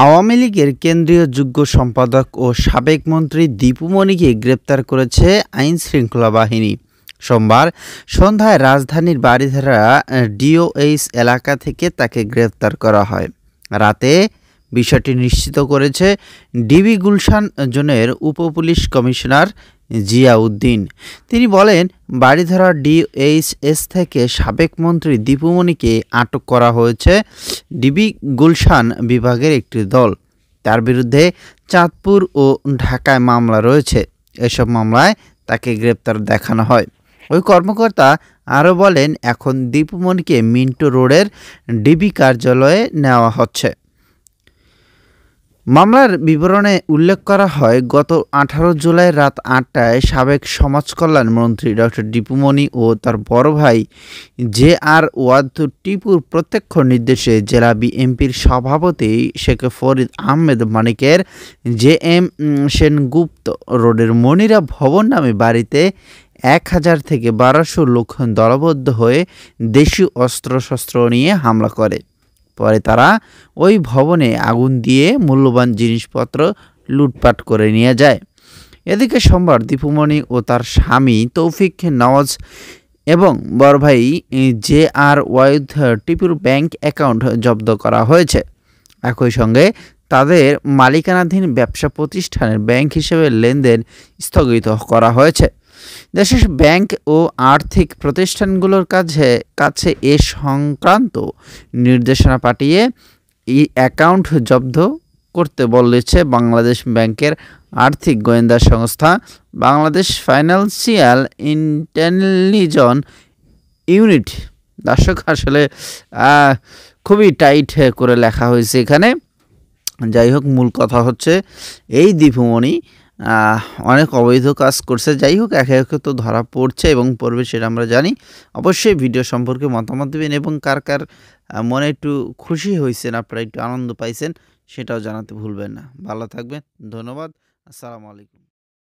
আওয়ামী লীগের কেন্দ্রীয় যুগ্ম সম্পাদক ও সাবেক মন্ত্রী দীপু মনিকে গ্রেপ্তার করেছে আইনশৃঙ্খলা বাহিনী। সোমবার সন্ধ্যায় রাজধানীর বারিধারা ডিওএইচ এলাকা থেকে তাকে গ্রেপ্তার করা হয়। রাতে বিষয়টি নিশ্চিত করেছে ডিবি গুলশান জোনের উপপুলিশ কমিশনার জিয়া উদ্দিন। তিনি বলেন, বারিধারা ডিএইচএস থেকে সাবেক মন্ত্রী দীপু মনিকে আটক করা হয়েছে ডিবি গুলশান বিভাগের একটি দল। তার বিরুদ্ধে চাঁদপুর ও ঢাকায় মামলা রয়েছে। এসব মামলায় তাকে গ্রেপ্তার দেখানো হয়। ওই কর্মকর্তা আরও বলেন, এখন দীপু মনিকে মিন্টো রোডের ডিবি কার্যালয়ে নেওয়া হচ্ছে। মামলার বিবরণে উল্লেখ করা হয়, গত 18 জুলাই রাত 8টায় সাবেক সমাজ কল্যাণ মন্ত্রী ডক্টর দীপু মনি ও তার বড় ভাই জে.আর. ওয়াদ টিপুর প্রত্যক্ষ নির্দেশে জেলা বিএনপির সভাপতি শেখ ফরিদ আহমেদ মানিকের জে.এম. সেনগুপ্ত রোডের মনিরা ভবন নামে বাড়িতে 1000 থেকে 1200 লোক দলবদ্ধ হয়ে দেশীয় অস্ত্রশস্ত্র নিয়ে হামলা করে। পরে তারা ওই ভবনে আগুন দিয়ে মূল্যবান জিনিসপত্র লুটপাট করে নিয়ে যায়। এদিকে সোমবার দীপু মনি ও তার স্বামী তৌফিক নওয়াজ এবং বড় ভাই জে.আর. ওয়াদ টিপুর ব্যাংক অ্যাকাউন্ট জব্দ করা হয়েছে। একই সঙ্গে তাদের মালিকানাধীন ব্যবসা প্রতিষ্ঠানের ব্যাংক হিসেবে লেনদেন স্থগিত করা হয়েছে। দেশের ব্যাংক ও আর্থিক প্রতিষ্ঠানগুলোর কাছে এ সংক্রান্ত নির্দেশনা পাঠিয়ে এই অ্যাকাউন্ট জব্দ করতে বলেছে বাংলাদেশ ব্যাংকের আর্থিক গোয়েন্দা সংস্থা বাংলাদেশ ফাইন্যান্সিয়াল ইন্টেলিজেন্স ইউনিট। দর্শক, আসলে খুবই টাইট করে লেখা হয়েছে এখানে। যাই হোক, মূল কথা হচ্ছে এই দীপু মনি অনেক অবৈধ কাজ করছে। যাই হোক, একে একে তো ধরা পড়ছে এবং পড়বে, সেটা আমরা জানি। অবশ্যই ভিডিও সম্পর্কে মতামত দেবেন এবং কার কার মনে একটু খুশি হয়েছেন, আপনারা একটু আনন্দ পাইছেন, সেটাও জানাতে ভুলবেন না। ভালো থাকবেন, ধন্যবাদ, আসসালামু আলাইকুম।